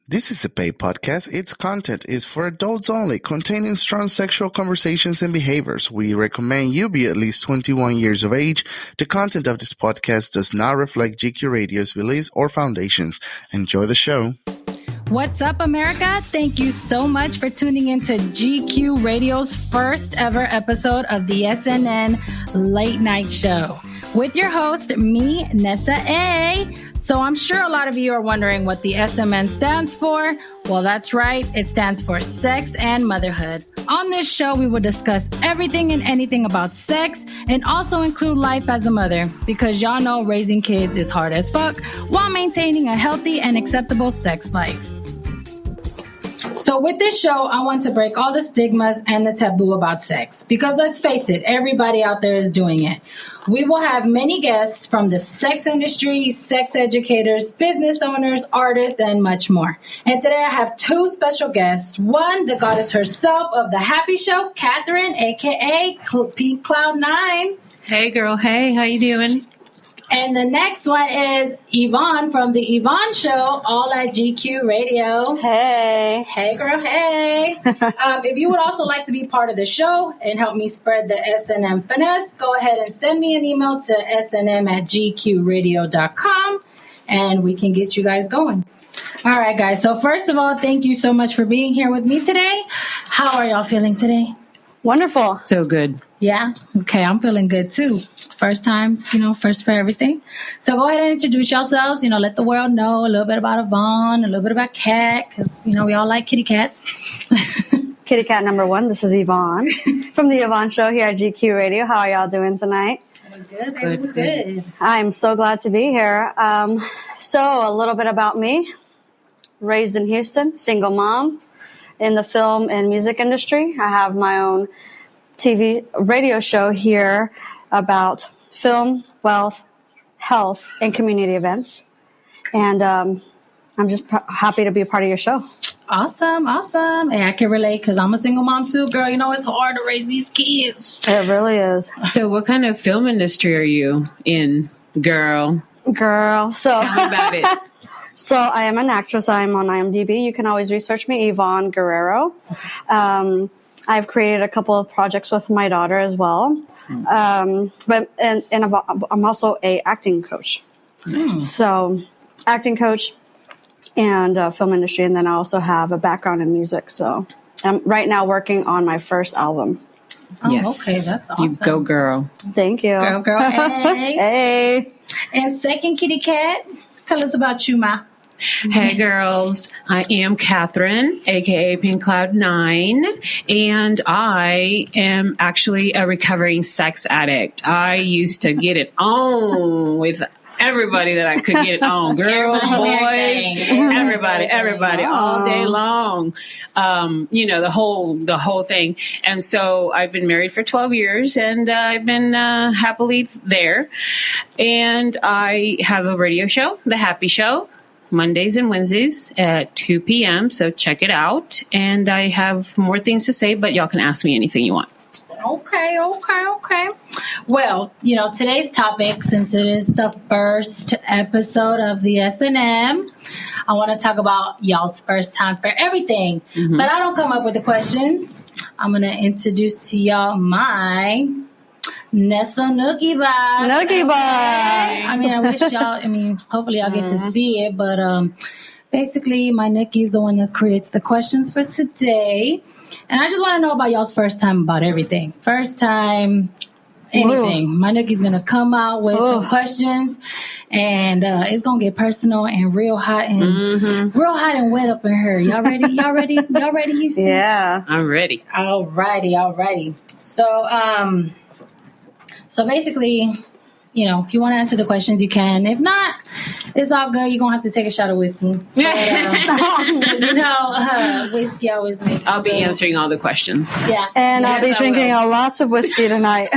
This is a paid podcast. Its content is for adults only, containing strong sexual conversations and behaviors. We recommend you be at least 21 years of age. The content of this podcast does not reflect GQ Radio's beliefs or foundations. Enjoy the show. What's up, America? Thank you so much for tuning into GQ Radio's first ever episode of the SNN Late Night Show. With your host, me, Nessa A. So I'm sure a lot of you are wondering what the SMN stands for. Well, that's right. It stands for Sex and Motherhood. On this show, we will discuss everything and anything about sex and also include life as a mother, because y'all know raising kids is hard as fuck while maintaining a healthy and acceptable sex life. So with this show, I want to break all the stigmas and the taboo about sex, because let's face it, everybody out there is doing it. We will have many guests from the sex industry, sex educators, business owners, artists, and much more. And today I have two special guests. One, the goddess herself of the Happy Show, Catherine, aka Pink Cloud 9. Hey girl, hey, how you doing? And the next one is Yvonne from the Yvonne Show, all at GQ Radio. Hey. Hey, girl, hey. If you would also like to be part of the show and help me spread the SNM finesse, go ahead and send me an email to snm@gqradio.com, and we can get you guys going. All right, guys. So first of all, thank you so much for being here with me today. How are y'all feeling today? Wonderful. So good. Yeah? Okay, I'm feeling good too. First time, first for everything. So go ahead and introduce yourselves, let the world know a little bit about Yvonne, a little bit about Cat, because, we all like kitty cats. Kitty cat number one, this is Yvonne from the Yvonne Show here at GQ Radio. How are y'all doing tonight? Good, baby. We're good. I'm so glad to be here. So a little bit about me. Raised in Houston, single mom in the film and music industry. I have my own TV radio show here about film, wealth, health, and community events. And I'm just happy to be a part of your show. Awesome. Hey, I can relate because I'm a single mom too, girl. It's hard to raise these kids. It really is. So what kind of film industry are you in, girl? So Tell me about it. So I am an actress. I'm on IMDb. You can always research me, Yvonne Guerrero. I've created a couple of projects with my daughter as well. But I'm also a acting coach. So acting coach and film industry. And then I also have a background in music. So I'm right now working on my first album. Oh, Yes. Okay. That's awesome. You go, girl. Thank you. Girl. Hey. Hey. And second kitty cat, tell us about you, Ma. Hey girls, I am Catherine, aka Pink Cloud 9, and I am actually a recovering sex addict. I used to get it on with everybody that I could get it on. Girls, boys, everybody, all day long. The whole thing. And so I've been married for 12 years and I've been happily there. And I have a radio show, The Happy Show, Mondays and Wednesdays at 2 p.m. So check it out. And I have more things to say, but y'all can ask me anything you want. Okay. Well, today's topic, since it is the first episode of the SNM, I want to talk about y'all's first time for everything. Mm-hmm. But I don't come up with the questions. I'm going to introduce to y'all my Nessa Nukee box. Nukee box. I wish y'all, hopefully y'all get to see it, but basically my Nukee is the one that creates the questions for today. And I just want to know about y'all's first time about everything. First time, anything. Ooh. My Nukee's going to come out with some questions, and it's going to get personal and real hot and wet up in here. Y'all ready? Y'all ready, Houston? Yeah. I'm ready. Alrighty. So basically, if you want to answer the questions, you can. If not, it's all good. You're going to have to take a shot of whiskey. But, whiskey always makes I'll be answering all the questions. Yeah. And I'll be drinking lots of whiskey tonight.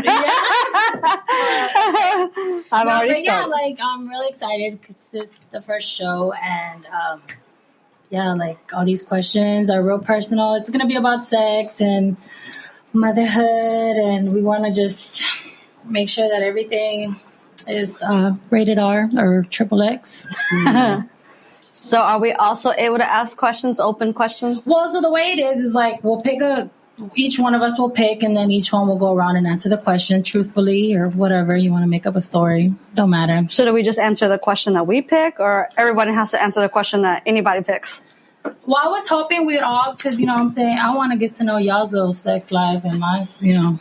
I'm already started. I'm really excited because this is the first show. And, all these questions are real personal. It's going to be about sex and motherhood. And we want to just make sure that everything is rated R or XXX. So are we also able to ask questions, open questions? Well, so the way it is like we'll pick each one of us will pick, and then each one will go around and answer the question truthfully or whatever. You want to make up a story. Don't matter. Should we just answer the question that we pick, or everybody has to answer the question that anybody picks? Well, I was hoping we'd all, because, you know what I'm saying, I want to get to know y'all's little sex life and my,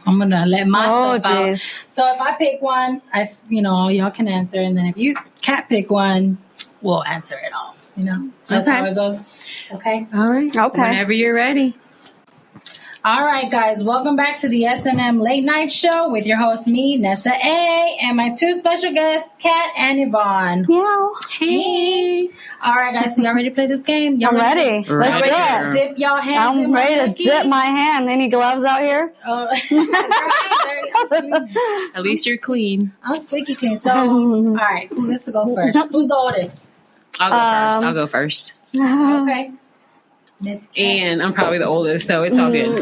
I'm going to let my stuff out. So if I pick one, y'all can answer. And then if you can't pick one, we'll answer it all. That's how it goes. Okay? All right. Okay. Whenever you're ready. All right, guys. Welcome back to the S&M Late Night Show with your host, me, Nessa A, and my two special guests, Kat and Yvonne. Meow. Hey. All right, guys. So y'all ready to play this game? I'm ready. Let's do it. Dip y'all hands in I'm ready to dip my hand. Any gloves out here? Oh, At least you're clean. I'm squeaky clean. So, all right. Who gets to go first? Who's the oldest? I'll go first. Okay. And I'm probably the oldest, so it's all good.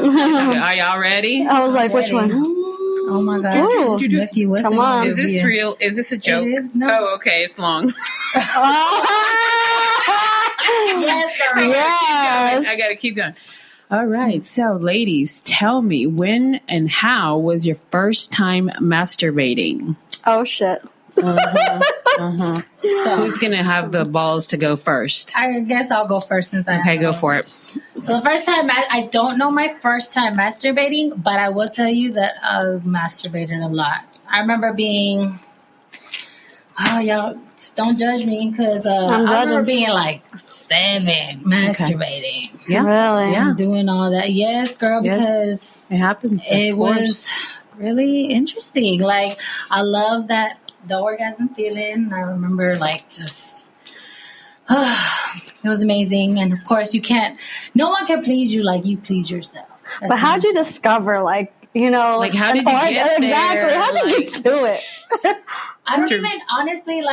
Are y'all ready? I was like, which one? Oh my God. Ooh. Nukee, what's Come on. Is this real? Is this a joke? It is. No. Oh, okay. It's long. Yes. I got to keep going. All right. So, ladies, tell me, when and how was your first time masturbating? Oh, shit. So, Who's going to have the balls to go first? I guess I'll go first since Okay, go for it. So the first time, I don't know my first time masturbating, but I will tell you that I've masturbated a lot. I remember being, y'all, just don't judge me, because I remember being like 7 masturbating. Okay. Yeah. Really? Yeah. Doing all that. Yes, girl, because it happens. It was really interesting. Like, I love the orgasm feeling. I remember just it was amazing. And of course no one can please you like you please yourself. But how'd you discover, how did you get there? Exactly. How'd you get to it? I don't even, honestly,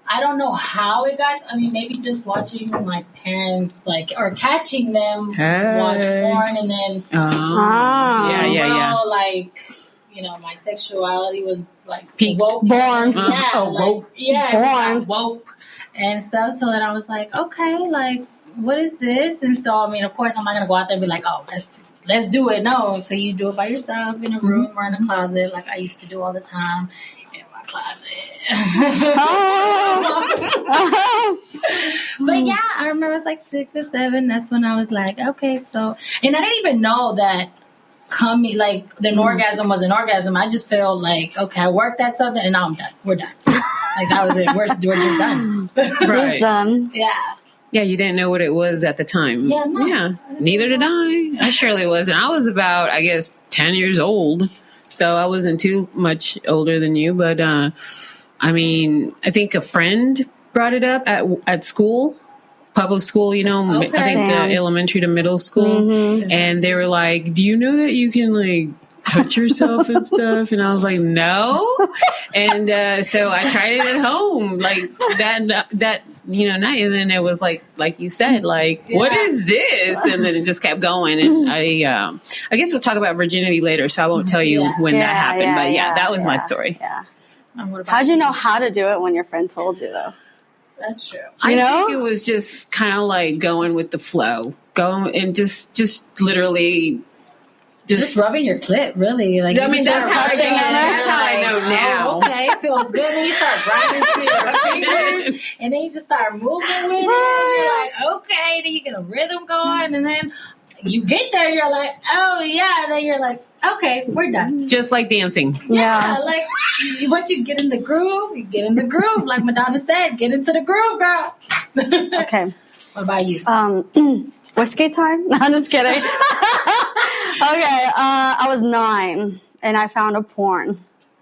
I don't know how it got. I mean, maybe just watching my parents, or catching them watch porn, and then my sexuality was peaked. Born. Woke and stuff. So that I was like, okay, what is this? And so, I mean, of course, I'm not gonna go out there and be like, oh, let's do it. No, so you do it by yourself in a room or in a closet, like I used to do all the time in my closet. But yeah, I remember it was 6 or 7. That's when I was like, okay, so, and I didn't even know that coming, the orgasm was an orgasm. I just felt okay, I worked at something and now I'm done. We're done. That was it. We're just done. Right. Just done. Yeah. Yeah, you didn't know what it was at the time. Yeah, no. Yeah, neither did I. I surely wasn't. I was about, 10 years old. So I wasn't too much older than you. But, I think a friend brought it up at school. Public school, I think elementary to middle school. Mm-hmm. And they were like, do you know that you can touch yourself and stuff? And I was like, no. And so I tried it at home that night. And then it was like you said, what is this? And then it just kept going. And I guess we'll talk about virginity later. So I won't tell you when that happened. But that was my story. Yeah. How'd you know how to do it when your friend told you, though? That's true. I think it was just kind of going with the flow, going and just literally just rubbing your clit, really. That's how I know now. Okay, it feels good. And you start grinding to your fingers, and then you just start moving with it. And you're like, okay, then you get a rhythm going, and then you get there, you're like, oh yeah, and then you're like, okay, we're done. Just like dancing. Yeah. Once you get in the groove, you get in the groove. Like Madonna said, get into the groove, girl. Okay. What about you? Whiskey time? No, I'm just kidding. Okay, I was 9, and I found a porn.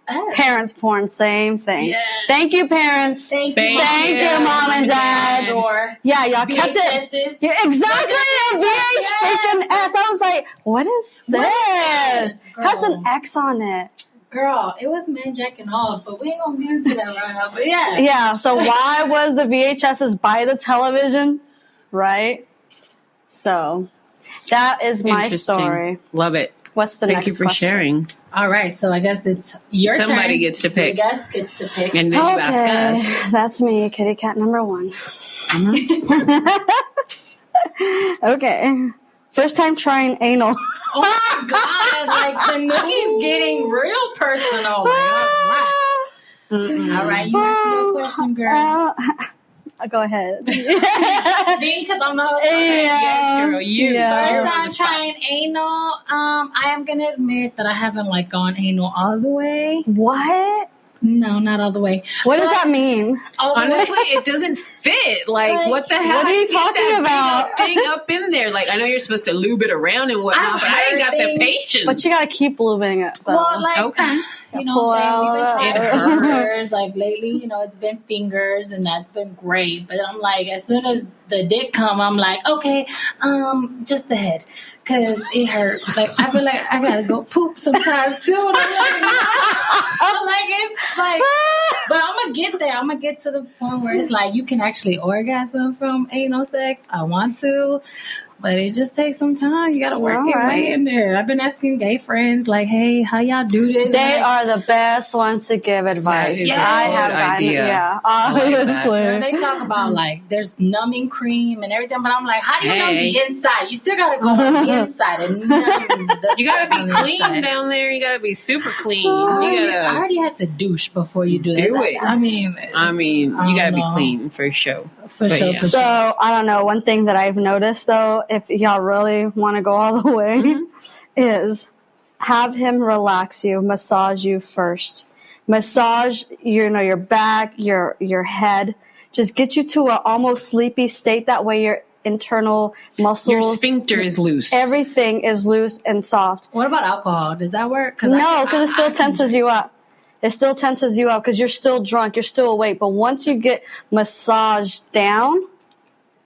Oh. Parents' porn, same thing. Yes. Thank you, parents. Thank you, Mom and Dad. Or yeah, y'all kept it. Yeah, exactly. VH freaking S. I was like, what is this? Has an X on it. Girl, it was man jacking off, but we ain't gonna get into that right now. But yeah. Yeah, so why was the VHSs by the television? Right? So that is my story. Love it. What's the Thank next you for question? sharing. All right, so I guess it's your turn. Somebody gets to pick. The guest gets to pick. And then you ask us. That's me, kitty cat number 1. Okay. First time trying anal. Oh my God, like the Nukee's getting real personal. All right, you ask your question, girl. Go ahead. Because I'm the host. Yes, girl. You. Yeah. First time trying anal. I am gonna admit that I haven't like gone anal all the way. What? No, not all the way. What does that mean? Honestly, it doesn't fit. Like, what the hell? What are you talking about? Thing up in there. Like, I know you're supposed to lube it around and whatnot, but I ain't got the patience. But you gotta keep lubing it, though. Well, like, Okay. you know Pull what I'm saying? We've been out. trying It fingers. hurts. Like, lately, you know, it's been fingers, and that's been great. But I'm like, as soon as the dick come, I'm like, okay, just the head. Because it hurt. Like, I feel like I gotta go poop sometimes, too. And I'm like, it's like, but I'm gonna get there. I'm gonna get to the point where it's like, you can actually orgasm from anal sex. I want to. But it just takes some time. You got to work your way in there. I've been asking gay friends, like, hey, how y'all do this? They are the best ones to give advice. That is I a have good gotten idea. Yeah, I like that. honestly. And they talk about, like, there's numbing cream and everything. But I'm like, how do you know Hey. the inside? You still got to go on the inside and numb the You gotta stuff on be the clean inside. down there. You gotta be super clean. I You gotta. already had to douche before you do Do that. it. I mean, You I gotta don't be know. clean for sure. For But sure, yeah. for So, sure. I don't know. One thing that I've noticed, though, if y'all really want to go all the way, is have him relax you, massage you first. Massage, your back, your head. Just get you to an almost sleepy state. That way your internal muscles, Your sphincter is loose. everything is loose and soft. What about alcohol? Does that work? No, because it still tenses you up. It still tenses you up because you're still drunk, you're still awake. But once you get massaged down,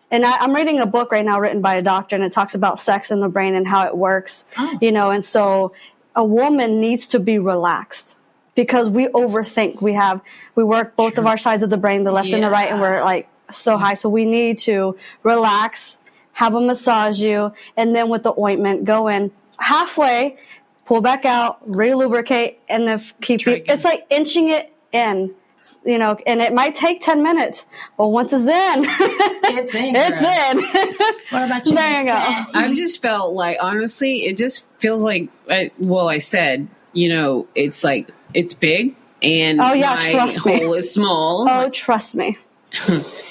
and I'm reading a book right now written by a doctor, and it talks about sex in the brain and how it works, and so a woman needs to be relaxed because we overthink. We work both of our sides of the brain, the left and the right, and we're like so high. So we need to relax, have a massage you, and then with the ointment, go in halfway, pull back out, re-lubricate, and then keep it. It's like inching it in, and it might take 10 minutes, but once it's in, It's in. it's in. What about you? There you go. I've just felt like, honestly, it just feels like, I said, it's like, it's big and my trust me. hole is small. Oh, trust me.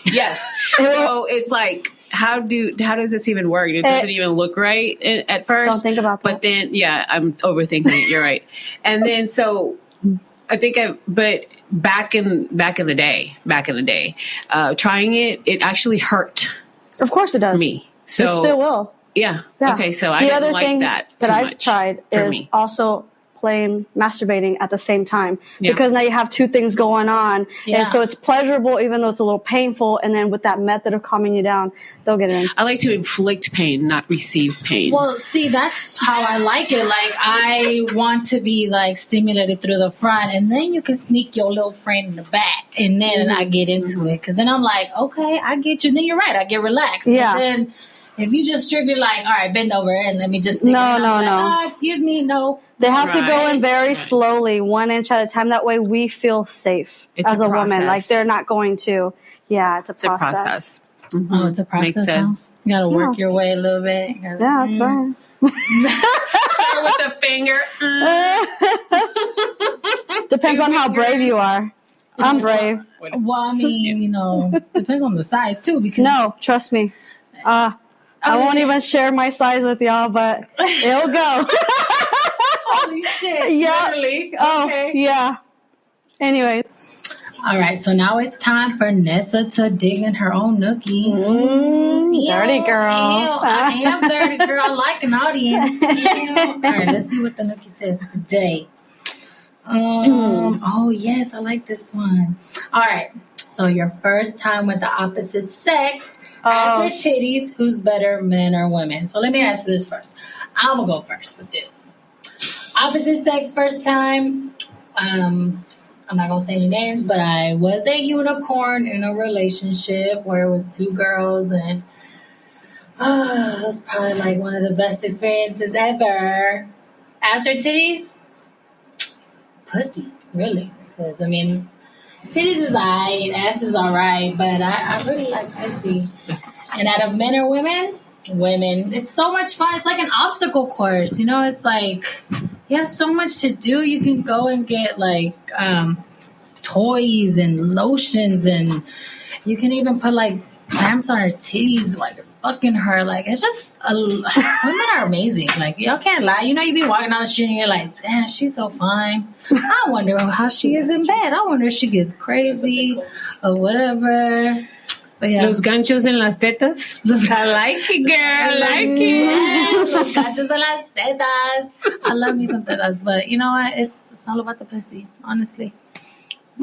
Yes. So it's like, how does this even work? It doesn't even look right at first. Don't think about that. But then, I'm overthinking it. You're right. And then, so I think but back in the day, trying it actually hurt Of course it does. me. So It still will. yeah. Yeah. Okay. So I The didn't other like thing that that too I've much tried for is me. also playing masturbating at the same time Yeah. because now you have two things going on, Yeah. and so it's pleasurable even though it's a little painful. And then with that method of calming you down, they'll get it in. I like to inflict pain, not receive pain. Well, see, that's how I like it. Like, I want to be like stimulated through the front, and then you can sneak your little friend in the back, and then I get into it. Because then I'm like, okay, I get you. Then you're right, I get relaxed. Yeah. But then if you just strictly like, all right, bend over and let me just stick No, it in, no, I'm no. like, excuse me, no. They have to go in Right. very slowly, 1 inch at a time. That way we feel safe It's as a a woman. process. Like they're not going to. Yeah, it's a it's a process. process. Oh, it's a process. Makes sense. You got to work your way a little bit. You gotta- Yeah, that's right. Start with the finger. Depends on how brave you are. I'm brave. Well, I mean, depends on the size too. Because No, trust me. I won't even share my size with y'all, but it'll go. holy shit, Yeah. literally. Oh, Okay. yeah. Anyways. All right, so now it's time for Nessa to dig in her own nookie. Dirty girl. I am dirty girl. I like an audience. Ew. All right, let's see what the nookie says today. Oh, yes, I like this one. All right, so your first time with the opposite sex. After titties, who's better, men or women? So let me ask this first. I'm going to go first with this. Opposite sex first time. I'm not going to say any names, but I was a unicorn in a relationship where it was 2 girls, and it was probably like one of the best experiences ever. Ass or titties? Pussy, really. Because, I mean, titties is alright, ass is alright, but I really like pussy. And out of men or women? Women. It's so much fun. It's like an obstacle course. You know, it's like you have so much to do. You can go and get like toys and lotions, and you can even put like clamps on her titties, like fucking her. Like, it's just women are amazing. Like, y'all can't lie. You know, you be walking down the street and you're like, damn, she's so fine. I wonder how she is in bed. I wonder if she gets crazy or whatever. But yeah. Los ganchos en las tetas. I like it, girl. I like it. Yes, los ganchos en las tetas. I love me some tetas. But you know what? It's all about the pussy, honestly.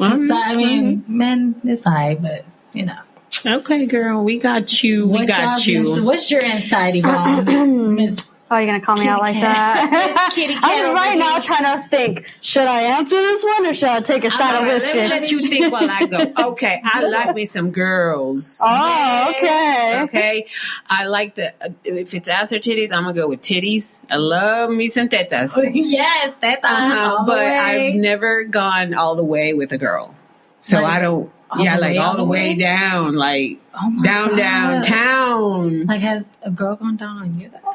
I mean, men, it's high, but you know. Okay, girl, we got you. What's your inside, Yvonne? Miss Oh, you're going to call me out like that? Kitty Cat I'm right now trying to think, should I answer this one or should I take a shot of whiskey? Let me let you think while I go. Okay, I like me some girls. Oh, okay. Okay, I like if it's ass or titties, I'm going to go with titties. I love me some tetas. Yes, tetas. But I've never gone all the way with a girl. So I don't. All the way down, like downtown. Like, has a girl gone down on you though?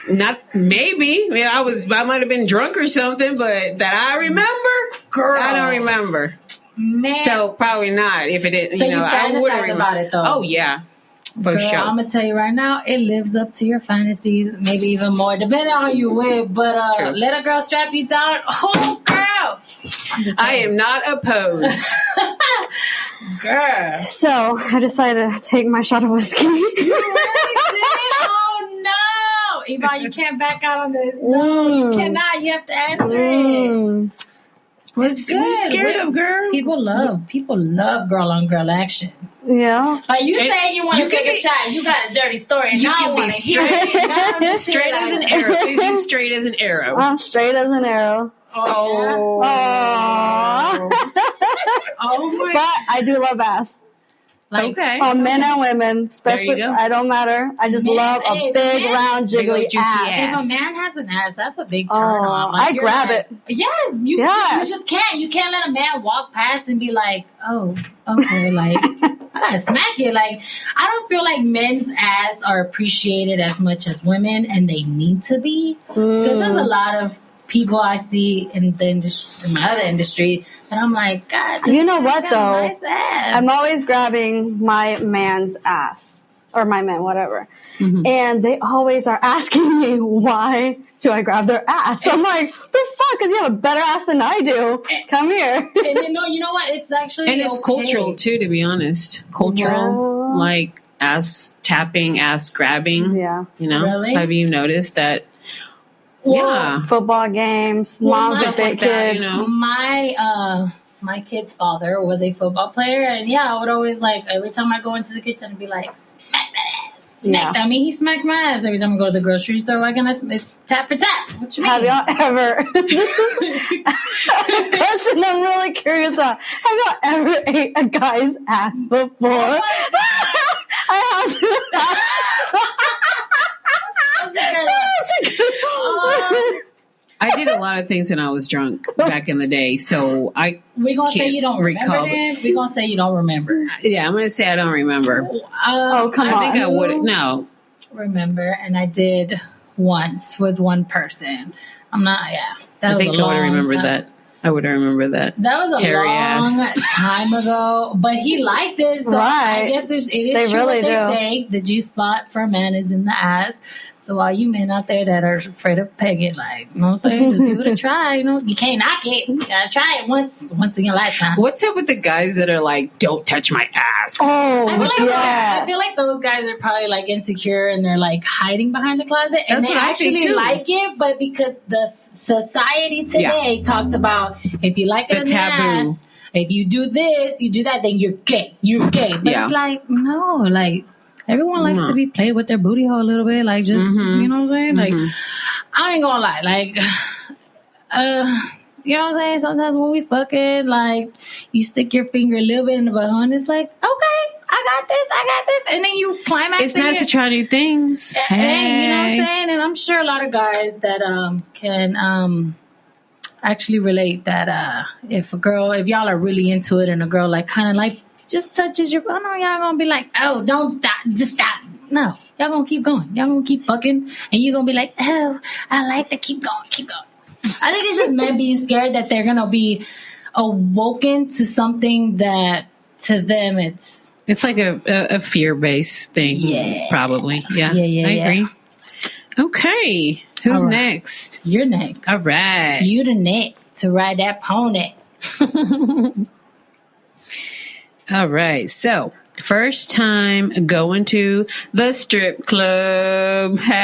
Not maybe. I might have been drunk or something, but that I remember, girl, I don't remember. Man, so probably not. If it didn't, so I wouldn't remember about it though. Oh yeah, for sure. I'm gonna tell you right now, it lives up to your fantasies, maybe even more, depending on who you with. But let a girl strap you down. Oh, girl, I am not opposed. Girl. So I decided to take my shot of whiskey. You really did? Oh no, Yvonne, you can't back out on this. No, you cannot. You have to answer it. What's scared of, girl? People love girl on girl action. Yeah. Like you saying you want to take a shot, you got a dirty story, and you now I can want be to hear it. straight as an arrow. Is you straight as an arrow? I'm straight as an arrow. Oh. Oh my! But I do love ass. Like, okay. Men and women, especially. I don't matter. I just love a big, round, jiggly ass. If a man has an ass, that's a big turn on. Like, I grab it. Yes, you just can't. You can't let a man walk past and be like, oh, okay, like I gotta smack it. Like, I don't feel like men's ass are appreciated as much as women, and they need to be, because there's a lot of people I see in the industry, in my other industry, and I'm like, God, you know what though? Nice ass. I'm always grabbing my man's ass or my man, whatever, and they always are asking me why do I grab their ass? I'm like, the fuck? Because you have a better ass than I do. Come here. And you know what? It's actually it's cultural too, to be honest. Cultural, like ass tapping, ass grabbing. Yeah, you know. Really? Have you noticed that? Well, football games, moms with big kids. You know? My kid's father was a football player, and I would always like every time I go into the kitchen and be like, smack that ass, smack that. I mean, he smacked my ass every time I go to the grocery store. Why can't it's tap for tap? What you mean? Have y'all ever? This is a question I'm really curious about. Have y'all ever ate a guy's ass before? I have to. I did a lot of things when I was drunk back in the day, so we're gonna say you don't remember. We're gonna say you don't remember. Yeah, I'm gonna say I don't remember. Come on! I think I would. No, remember, and I did once with one person. I'm not. Yeah, I think I would have remembered that. I would remember that. That was a long time ago, but he liked it, so I guess it is they true really what they say. The G spot for a man is in the ass. So all you men out there that are afraid of pegging, like, you know what I'm saying? Just give it a try, you know? You can't knock it. You gotta try it once in your lifetime. What's up with the guys that are like, don't touch my ass? Oh, I feel like those guys are probably like insecure and they're like hiding behind the closet. And That's they actually like it, but because the society today talks about if you like it in the ass, if you do this, you do that, then you're gay. You're gay. But it's like, no, like, everyone likes to be played with their booty hole a little bit, like just you know what I'm saying. Like I ain't gonna lie, like you know what I'm saying. Sometimes when we fucking, like, you stick your finger a little bit in the butthole, and it's like, okay, I I got this. And then you climax. It's nice to try new things. Hey, you know what I'm saying? And I'm sure a lot of guys that can actually relate that if y'all are really into it and a girl like kind of like just touches your, I know y'all gonna be like, oh, don't stop, just stop. No, y'all gonna keep going. Y'all gonna keep fucking, and you're gonna be like, oh, I like to keep going. I think it's just men being scared that they're gonna be awoken to something that to them it's like a fear-based thing, probably. Yeah, I agree. Okay, who's next? You're next. All right, you the next to ride that pony. All right, so first time going to the strip club. Ass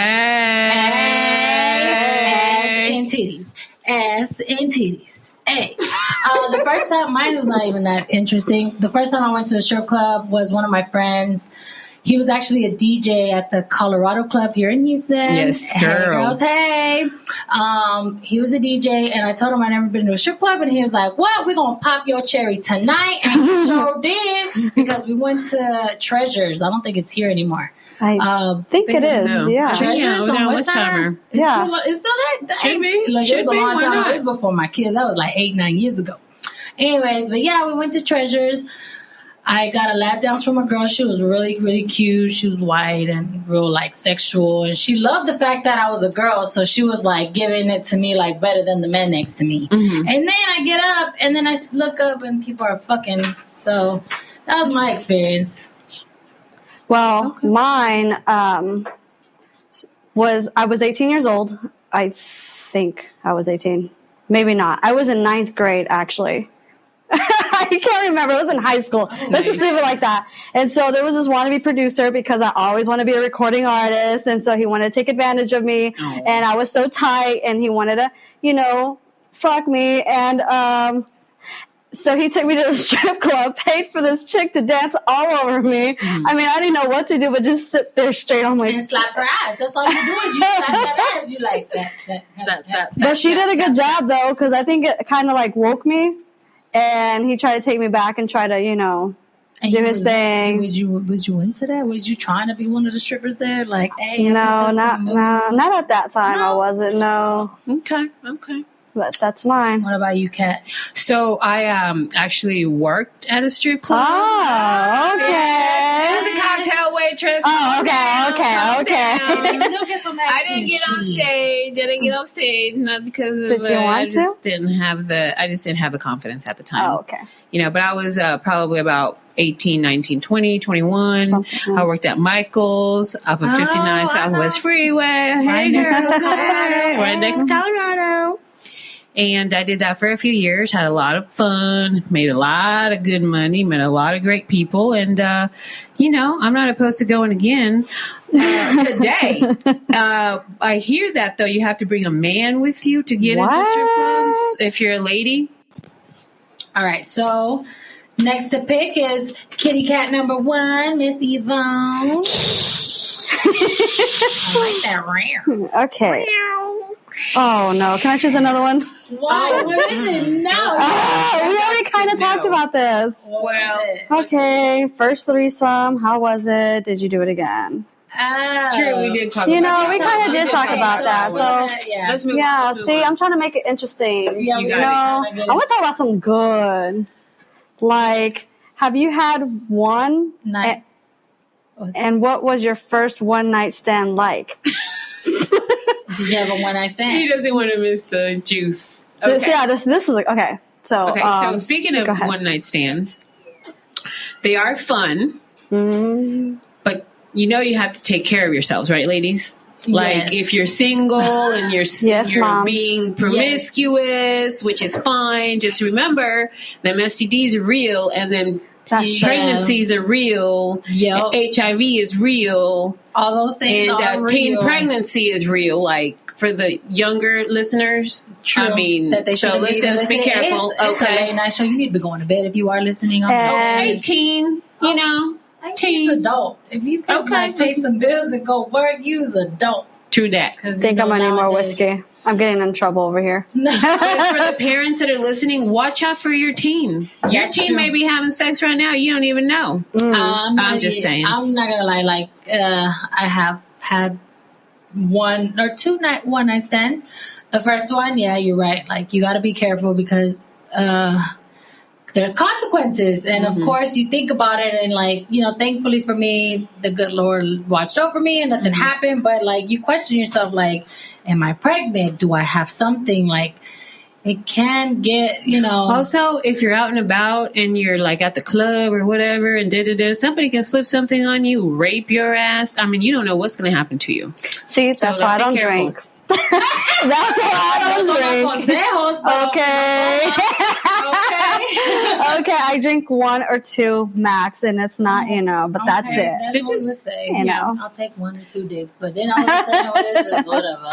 and titties. Hey, the first time, mine was not even that interesting. The first time I went to a strip club was one of my friends. He was actually a DJ at the Colorado Club here in Houston. Yes, girl. Hey, girls, hey. He was a DJ, and I told him I'd never been to a strip club, and he was like, "What? We're gonna pop your cherry tonight?" And he sure did, because we went to Treasures. I don't think it's here anymore. I think it is. So. Yeah. Treasures on West Timer. Yeah. It's still there. Should be. Like, it was a long Why time. not? It was before my kids. That was like 8-9 years ago. Anyways, but yeah, we went to Treasures. I got a lap dance from a girl. She was really, really cute. She was white and real like sexual. And she loved the fact that I was a girl. So she was like giving it to me like better than the men next to me. Mm-hmm. And then I get up and then I look up and people are fucking. So that was my experience. Well, mine was, I was 18 years old. I think I was 18. Maybe not. I was in 9th grade, actually. I can't remember. It was in high school. Let's just leave it like that. And so there was this wannabe producer, because I always want to be a recording artist. And so he wanted to take advantage of me. Oh. And I was so tight, and he wanted to, fuck me. And so he took me to the strip club, paid for this chick to dance all over me. Mm-hmm. I mean, I didn't know what to do but just sit there straight on my... And slap her ass. That's all you do is you slap that ass. You like slap. But she did a good job, though, because I think it kind of like woke me. And he tried to take me back and try to, do his thing. Was you into that? Was you trying to be one of the strippers there? Like, hey, no, not at that time. No? I wasn't. No. Okay. But that's mine. What about you, Kat? So I actually worked at a strip club. Oh, okay. Yes. As a cocktail waitress. Oh, okay. I didn't get on stage. Not because of Did you want to? I just didn't have the confidence at the time. Oh, okay. But I was probably about 18, 19, 20, 21. Something. I worked at Michael's off of 59 Southwest Freeway. Hey, right next to Colorado. And I did that for a few years, had a lot of fun, made a lot of good money, met a lot of great people. And, I'm not opposed to going again today. I hear that, though, you have to bring a man with you to get into strip clubs if you're a lady. All right. So next to pick is kitty cat number 1, Miss Yvonne. I like that rare. Okay. Oh, no. Can I choose another one? Why? What is it? No. We already kind of talked about this. Well. Okay. First threesome. How was it? Did you do it again? True, we did talk about that. We kind of did talk about that. Let's move on. Yeah, see, I'm trying to make it interesting. Yeah, I want to talk about some good. Like, have you had one night? And what was your first one-night stand like? Did you have a one-night stand? He doesn't want to miss the juice. Okay. This is like, okay. So speaking of one-night stands, they are fun, but you have to take care of yourselves, right, ladies? Like, if you're single and you're being promiscuous, which is fine, just remember that STDs are real, and then pregnancies are real. Yep. HIV is real. All those things are real. Teen pregnancy is real. Like, for the younger listeners, true. I mean, so let's just be careful. It's a late night show. You need to be going to bed if you are listening. 18, 18's adult. If you can pay some bills and go work, you's adult. True that. Think I'm gonna need more whiskey. I'm getting in trouble over here. But for the parents that are listening, watch out for your teen. Your That's teen true. may be having sex right now. You don't even know. I'm just saying. I'm not gonna lie. Like, I have had one or two one night stands. The first one, yeah, you're right. Like, you got to be careful because there's consequences, and of course, you think about it, and like, you know, thankfully for me, the good Lord watched over me, and nothing happened. But like, you question yourself, like, am I pregnant? Do I have something? Like, it can get, you know. Also, if you're out and about and you're like at the club or whatever, and somebody can slip something on you, rape your ass. I mean, you don't know what's going to happen to you. See, that's why I don't drink. That's why I don't drink. Okay. Okay, I drink one or two max, and it's not, you know, but that's it. That's what we would say. You know. I'll take 1 or 2 dicks, but then all of a sudden, it's just whatever.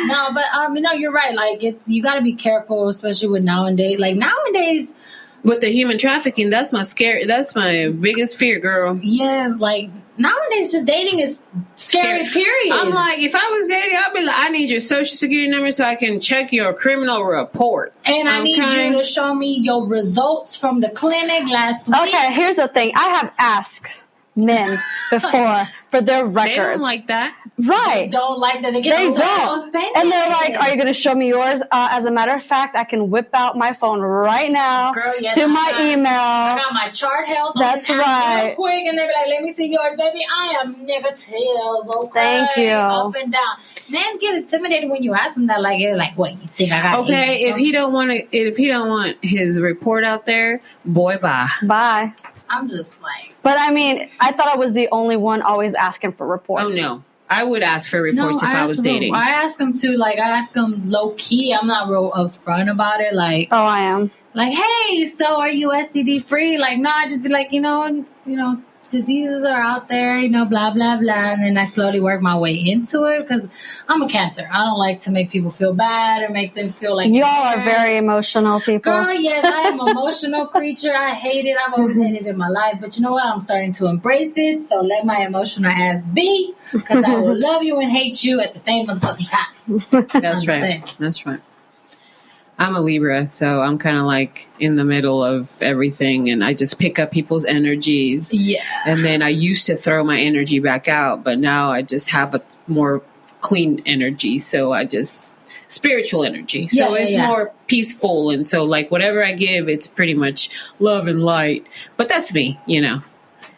No, but you know, you're right. Like, you got to be careful, especially with nowadays. Like, nowadays, with the human trafficking, that's my biggest fear, girl. yes, like nowadays, just dating is scary. Period. I'm like, if I was dating, I'd be like, I need your social security number so I can check your criminal report. and I need you to show me your results from the clinic last week. Okay, here's the thing. I have asked men before for their records. They don't like that. Right. Don't like that. They get They so don't. offended. And they're like, are you going to show me yours? As a matter of fact, I can whip out my phone right now Girl, yes, to I my got- email. I got my chart health. That's on the app right. Real quick, and they be like, "Let me see yours, baby." I am negative. Okay. Thank you. Up and down. Men get intimidated when you ask them that. Like, you're like, "What you think I got?" Okay, AIDS or if he don't want his report out there, boy, bye. Bye. something? I'm just like, But I mean, I thought I was the only one always asking for reports. Oh no, I would ask for reports if I was dating. I ask them to, like, I ask them low key. I'm not real upfront about it. Like, Oh, I am. hey, so are you STD free? Like, no, I just be like, you know, diseases are out there, you know, blah, blah, blah. And then I slowly work my way into it because I'm a Cancer. I don't like to make people feel bad or make them feel like Y'all are very emotional people. Girl, yes, I am an emotional creature. I hate it. I've always hated it in my life. But you know what? I'm starting to embrace it. So let my emotional ass be because I will love you and hate you at the same motherfucking time. That's I'm right. saying. That's right. I'm a Libra, so I'm kind of like in the middle of everything, and I just pick up people's energies. Yeah. And then I used to throw my energy back out, but now I just have a more clean energy. So spiritual energy. So it's more peaceful. And so like whatever I give, it's pretty much love and light. But that's me, you know.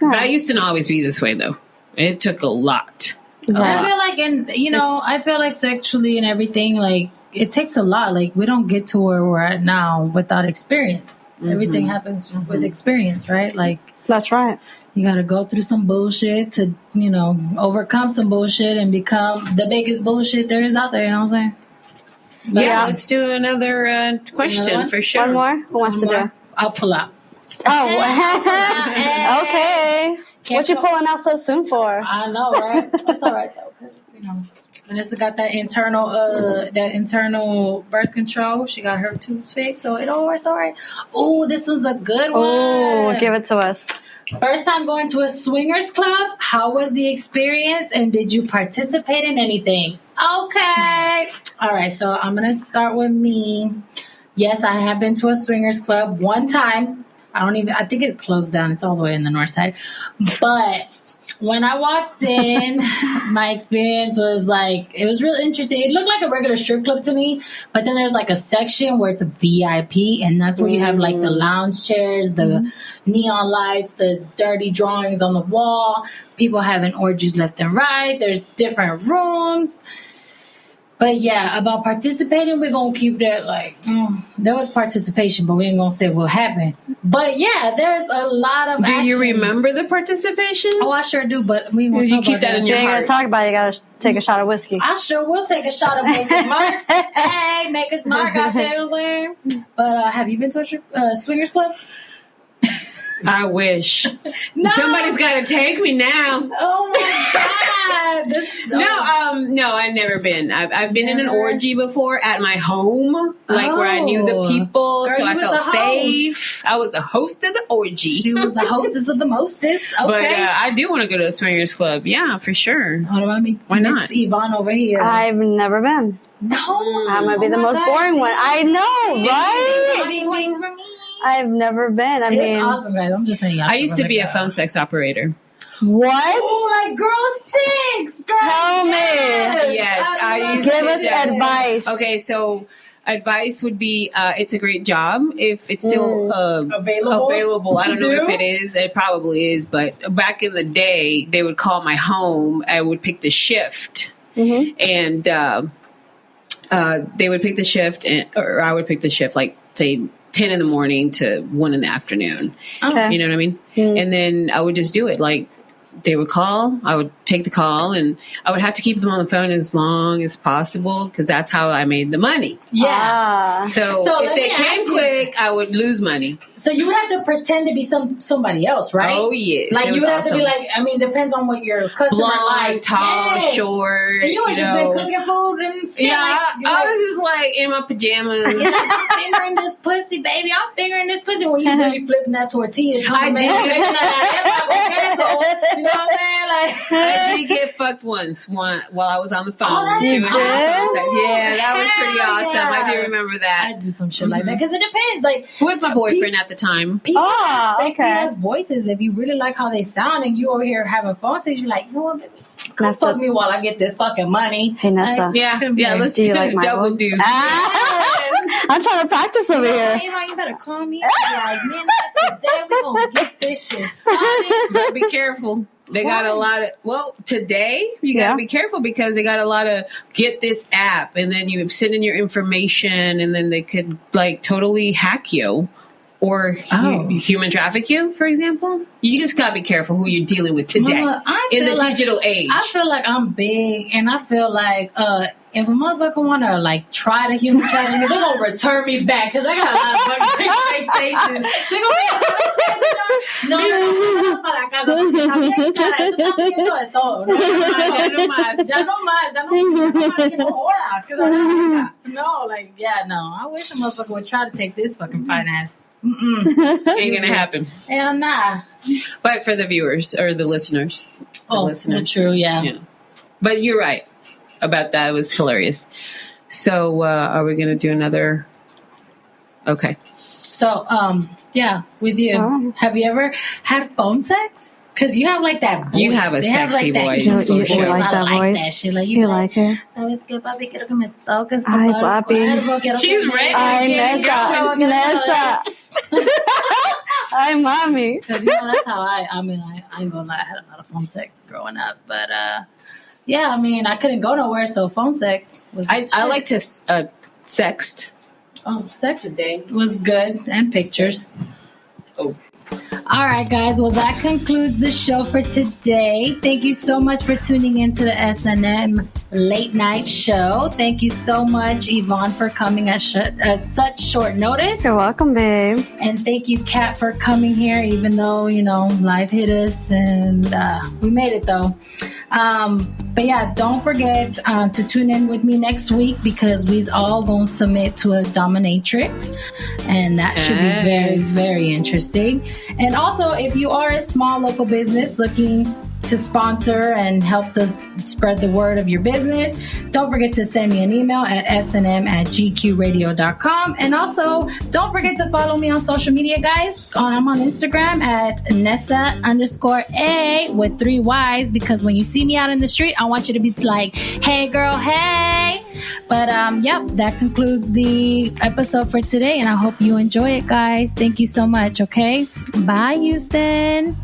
Yeah. But I used to not always be this way though. It took a lot. I feel like, and you know, I feel like sexually and everything, like, it takes a lot. Like, we don't get to where we're at now without experience. Everything happens with experience, right? Like, That's right. you got to go through some bullshit to, you know, overcome some bullshit and become the biggest bullshit there is out there. You know what I'm saying? Yeah, Yeah. let's do another question one? for sure. One more? Who wants to do? I'll pull out. Oh, okay. What you pulling out so soon for? I know, right? That's all right though, because you know, Vanessa got that internal birth control. She got her tubes fixed, so it's all right. Oh, this was a good one. Oh, give it to us. First time going to a swingers club. How was the experience, and did you participate in anything? Okay. All right, so I'm gonna start with me. Yes, I have been to a swingers club one time. I think it closed down. It's all the way in the north side. But when I walked in, my experience was like, it was really interesting. It looked like a regular strip club to me, but then there's like a section where it's a VIP, and that's where you have like the lounge chairs, the neon lights, the dirty drawings on the wall, people having orgies left and right. There's different rooms. But yeah, about participating, we're going to keep that like, there was participation, but we ain't going to say what happened. But yeah, there's a lot of Do you action. remember the participation? Oh, I sure do, but we won't You talk keep about that in If your you ain't heart. gonna talk about it, you gotta take a shot of whiskey. I sure will take a shot of Maker's Mark. Hey, Maker's Mark out there, you know what I'm saying? But have you been to a swingers club? I wish. No. Somebody's got to take me now. Oh my God. No, I've never been. I've been in an orgy before at my home, like where I knew the people, Girl, so I you was felt the safe. I was the host of the orgy. She was the hostess of the mostest. Okay. But I do want to go to a swingers club. Yeah, for sure. What about me? Why Miss not? Yvonne over here. I've never been. No. I'm gonna be the most boring one. I know, right? Ding, ding, for me. I've never been. I mean, It's awesome, guys. I'm just saying. I used to be a phone sex operator. what? Oh, like girl 6. Girl, Tell me. Yes, I used Give to. us advice. Okay, so advice would be it's a great job if it's still available. I don't know if it is. It probably is. But back in the day, they would call my home. I would pick the shift. And they would pick the shift, or I would pick the shift, like, say, 10 in the morning to 1 in the afternoon. Okay. You know what I mean? And then I would just do it. Like, they would call, I would take the call, and I would have to keep them on the phone as long as possible because that's how I made the money. Yeah. So if they came quick, I would lose money. So you would have to pretend to be somebody else, right? Oh, yes. Like, It you was would have to be awesome. like, I mean, depends on what your customer Blonde, likes. tall, Yes. short. And you would just been cooking food and shit. Yeah, like, I was just like in my pajamas. I'm fingering this pussy, baby. I'm fingering this pussy. When you really flipping that tortilla. I did. You know what I'm saying? Like, I did get fucked once while I was on the phone. Oh, that is doing awesome. Yeah, that was pretty Hell awesome. yeah. I do remember that. I do some shit like that because it depends. Like, With my boyfriend at the time. people have Oh, sexy okay. ass voices. If you really like how they sound, and you over here having phone sex, you're like, you know what, baby? Come Nessa. fuck me while I get this fucking money. Hey, Nessa. Like, Yeah, come yeah. here. Let's Do you do like this my double voice? dude. I'm trying to practice over here. You better call me. Like, man, today we gonna get this shit started. But be careful. They got a lot of, today you got to be careful because they got a lot of get this app and then you send in your information and then they could like totally hack you or human traffic you, for example. You just got to be careful who you're dealing with today Mama, I in feel the like- digital age. I feel like I'm big, and I feel like if a motherfucker want to like try to human traffic me, they're gonna return me back because I got a lot of fucking expectations. They're gonna be no, para casa. También, cara, esto está pidiendo de todo. Ya no más, que no joda, 'cause no, like, yeah, no. I wish a motherfucker would try to take this fucking fine ass. Ain't going to happen. Hell nah. But for the viewers or the listeners. True, yeah. But you're right about that. It was hilarious. So are we going to do another? Okay. So, yeah, with you. Oh. Have you ever had phone sex? Because you have like that voice. You have a They sexy that voice. deep You voice. like I that like voice? that shit. Like, You like it? ¿Sabes qué, papi? Quiero que me toques. Ay, por papi. cuerpo, quiero She's que me- ready. Ay, Nessa. Nessa. Hi, mommy. Because, you know, that's how I mean, I ain't gonna lie, I had a lot of phone sex growing up. But, yeah, I mean, I couldn't go nowhere, so phone sex was I like to sext. Oh, sex Today. was good. And pictures. Oh. All right, guys. Well, that concludes the show for today. Thank you so much for tuning into the S&M Late Night Show. Thank you so much, Yvonne, for coming at such short notice. You're welcome, babe. And thank you, Kat, for coming here, even though, you know, life hit us and we made it, though. But yeah, don't forget to tune in with me next week because we's all going to submit to a dominatrix. And that should be very, very interesting. And also, if you are a small local business looking to sponsor and help us spread the word of your business, don't forget to send me an email at snm@gqradio.com. And also, don't forget to follow me on social media, guys. I'm on Instagram at Nessa_A with 3 Y's because when you see me out in the street, I want you to be like, hey, girl, hey. But, yep, that concludes the episode for today. And I hope you enjoy it, guys. Thank you so much, okay? Bye, Houston.